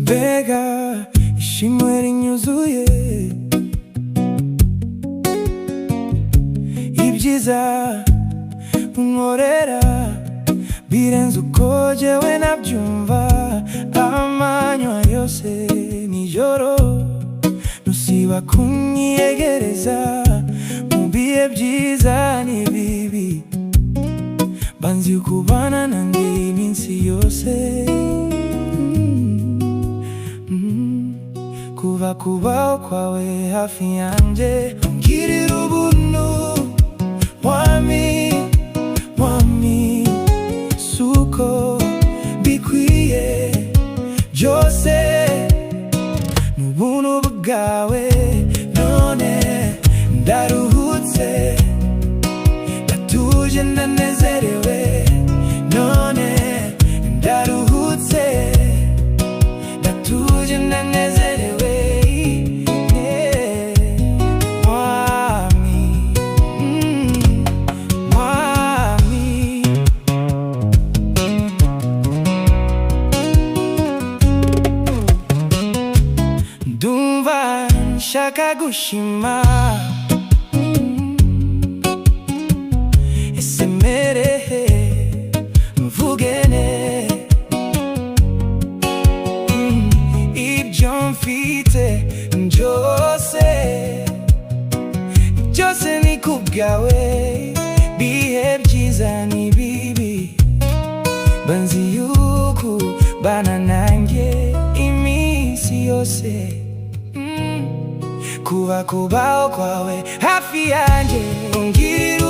Bega ishimwe rinyuzuye, ibyiza unkorera birenze uko jyewe nabyumva. Amanywa yose nijoro ntusiba kunyiyegereza, mu bihe byiza n'ibibi banzi kubana nanjye iminsi yose. Kuva kubaho kwawe hafi yanjye, ungirira ubuntu mwami, mwami, suko bikwiye byose n'ubuntu bwawe. None ndaruhutse, ndatuje, ndanezerewe. None ndaruhutse, ndatuje, ndanezerewe. Ndumva nshaka gushima, ese merehe mvugene ibyo mfite byose, byose ni kubwawe. Bihe byiza n'ibibi banzi yuko bana nanjye iminsi yose. Kuba kubaho kwawe hafi yanjye, ungirira